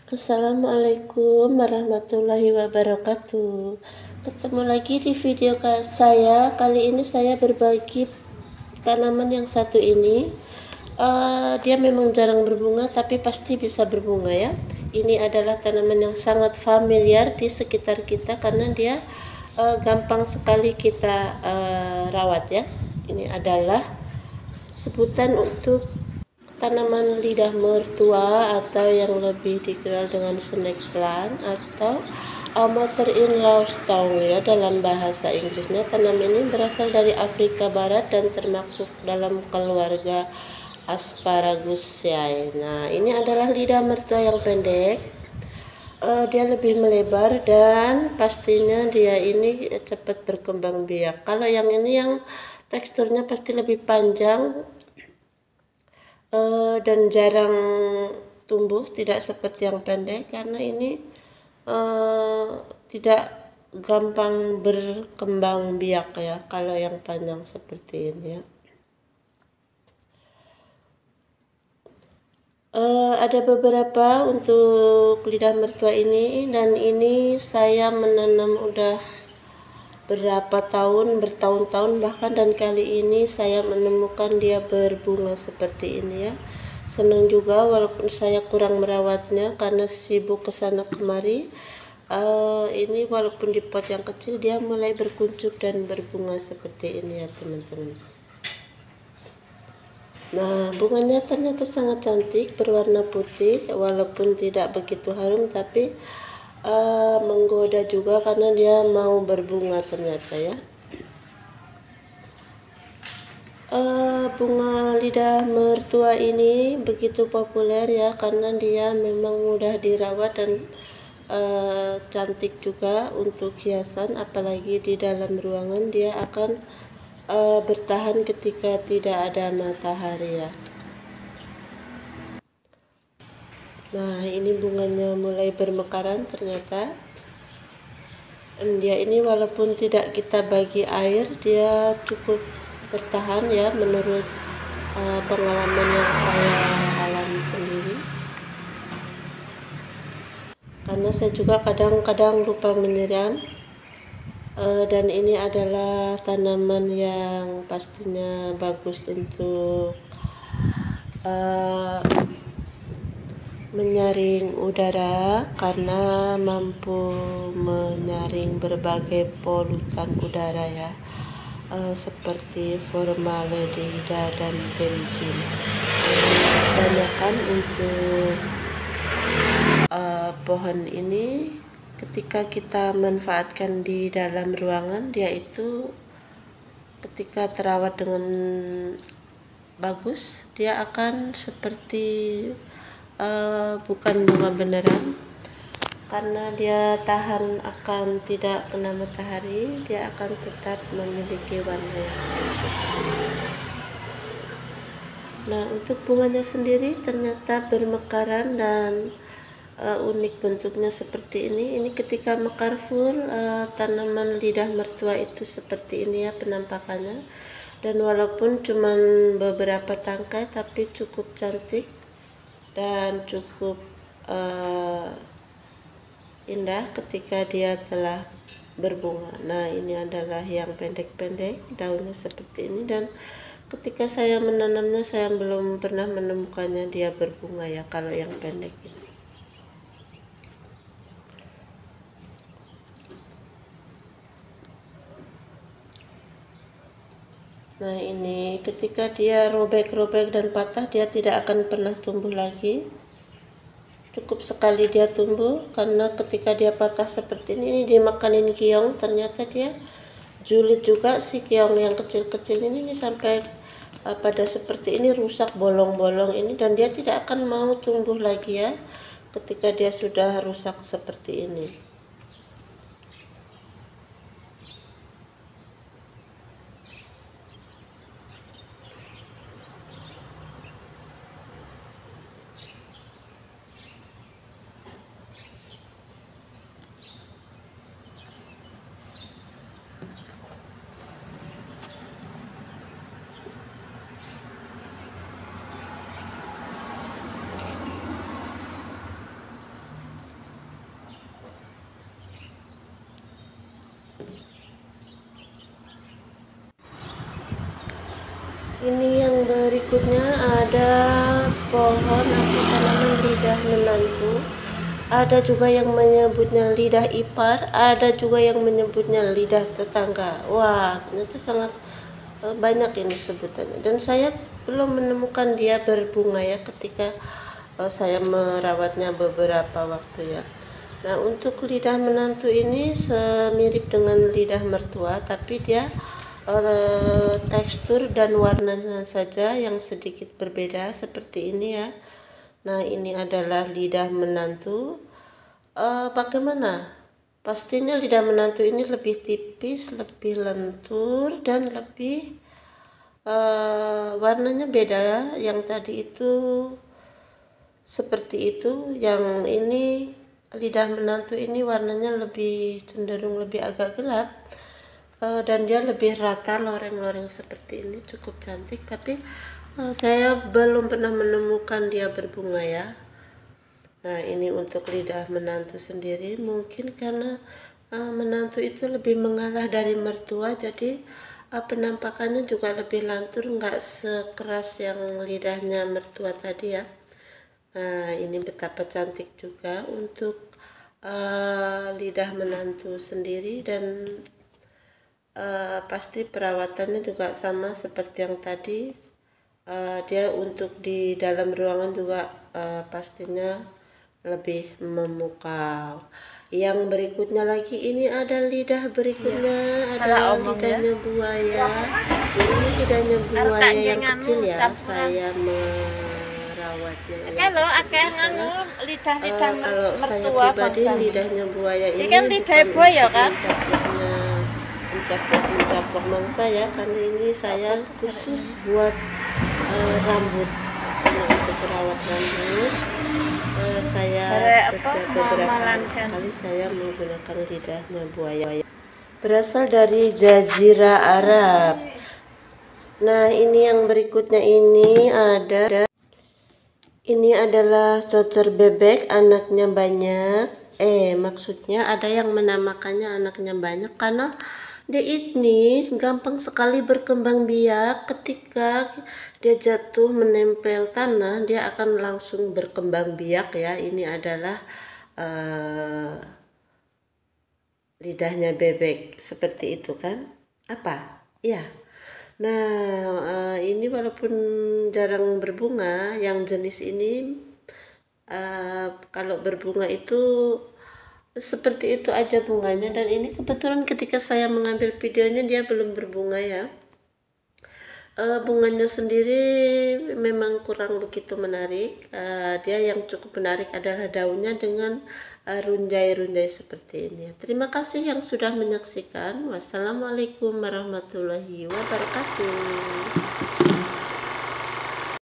Assalamualaikum warahmatullahi wabarakatuh. Ketemu lagi di video saya. Kali ini saya berbagi tanaman yang satu ini. Dia memang jarang berbunga, tapi pasti bisa berbunga ya. Ini adalah tanaman yang sangat familiar di sekitar kita karena dia gampang sekali kita rawat ya. Ini adalah sebutan untuk tanaman lidah mertua atau yang lebih dikenal dengan snake plant atau Mother-in-law stone ya dalam bahasa Inggrisnya. Tanaman ini berasal dari Afrika Barat dan termasuk dalam keluarga Asparagusaceae. Nah, ini adalah lidah mertua yang pendek. Dia lebih melebar dan pastinya dia ini cepat berkembang biak. Kalau yang ini yang teksturnya pasti lebih panjang dan jarang tumbuh, tidak seperti yang pendek karena ini tidak gampang berkembang biak ya kalau yang panjang seperti ini ya. Ada beberapa untuk lidah mertua ini, dan ini saya menanam udah bertahun-tahun bahkan, dan kali ini saya menemukan dia berbunga seperti ini ya. Senang juga walaupun saya kurang merawatnya karena sibuk kesana kemari. Ini walaupun di pot yang kecil dia mulai berkuncup dan berbunga seperti ini ya teman-teman. Nah, bunganya ternyata sangat cantik, berwarna putih walaupun tidak begitu harum, tapi menggoda juga karena dia mau berbunga ternyata ya. Bunga lidah mertua ini begitu populer ya karena dia memang mudah dirawat dan cantik juga untuk hiasan, apalagi di dalam ruangan dia akan bertahan ketika tidak ada matahari ya. Nah, ini bunganya mulai bermekaran ternyata. Dan dia ini walaupun tidak kita bagi air, dia cukup bertahan ya menurut pengalaman yang saya alami sendiri. Karena saya juga kadang-kadang lupa menyiram. Dan ini adalah tanaman yang pastinya bagus untuk menyaring udara karena mampu menyaring berbagai polutan udara ya, seperti formaldehida dan bensin. Kebanyakan untuk pohon ini ketika kita manfaatkan di dalam ruangan, dia itu ketika terawat dengan bagus dia akan seperti bukan bunga beneran karena dia tahan akan tidak kena matahari, dia akan tetap memiliki warna yang cantik. Nah, untuk bunganya sendiri ternyata bermekaran dan unik bentuknya seperti ini. Ini ketika mekar full, tanaman lidah mertua itu seperti ini ya penampakannya, dan walaupun cuman beberapa tangkai tapi cukup cantik dan cukup indah ketika dia telah berbunga. Nah, ini adalah yang pendek-pendek, daunnya seperti ini, dan ketika saya menanamnya saya belum pernah menemukannya dia berbunga ya kalau yang pendek ini. Nah, ini ketika dia robek-robek dan patah, dia tidak akan pernah tumbuh lagi. Cukup sekali dia tumbuh karena ketika dia patah seperti ini dimakanin keong, ternyata dia julid juga si keong yang kecil-kecil ini sampai pada seperti ini, rusak bolong-bolong ini, dan dia tidak akan mau tumbuh lagi ya ketika dia sudah rusak seperti ini. Ini yang berikutnya ada pohon atau tanaman lidah menantu. Ada juga yang menyebutnya lidah ipar, ada juga yang menyebutnya lidah tetangga. Wah, ternyata sangat banyak ini sebutannya. Dan saya belum menemukan dia berbunga ya ketika saya merawatnya beberapa waktu ya. Nah, untuk lidah menantu ini semirip dengan lidah mertua, tapi dia tekstur dan warnanya saja yang sedikit berbeda seperti ini ya. Nah, ini adalah lidah menantu. Bagaimana? Pastinya lidah menantu ini lebih tipis, lebih lentur, dan lebih warnanya beda. Yang tadi itu seperti itu, yang ini lidah menantu ini warnanya lebih cenderung lebih agak gelap. Dan dia lebih rata, loreng-loreng seperti ini, cukup cantik, tapi saya belum pernah menemukan dia berbunga ya. Nah, ini untuk lidah menantu sendiri, mungkin karena menantu itu lebih mengalah dari mertua, jadi penampakannya juga lebih lantur, nggak sekeras yang lidahnya mertua tadi ya. Nah, ini betapa cantik juga untuk lidah menantu sendiri, dan pasti perawatannya juga sama seperti yang tadi. Dia untuk di dalam ruangan juga pastinya lebih memukau. Yang berikutnya lagi, ini ada lidah berikutnya, adalah lidahnya buaya. Ini lidahnya buaya yang kecil ya, saya merawatnya ya. Kalau saya pribadi, lidahnya buaya ini kan lidah buaya kan mencaplok mangsa ya, karena ini saya khusus buat rambut, pastinya untuk merawat rambut. Saya setiap beberapa hari sekali saya menggunakan lidahnya buaya. Berasal dari Jazirah Arab. Nah, ini yang berikutnya ini adalah cocor bebek, anaknya banyak. Maksudnya ada yang menamakannya anaknya banyak karena dia ini gampang sekali berkembang biak. Ketika dia jatuh menempel tanah, dia akan langsung berkembang biak ya. Ini adalah lidahnya bebek, seperti itu kan? Apa? Ya. Nah, ini walaupun jarang berbunga, yang jenis ini kalau berbunga itu seperti itu aja bunganya. Dan ini kebetulan ketika saya mengambil videonya dia belum berbunga ya. Bunganya sendiri memang kurang begitu menarik. Dia yang cukup menarik adalah daunnya dengan runjai-runjai seperti ini. Terima kasih yang sudah menyaksikan. Wassalamualaikum warahmatullahi wabarakatuh.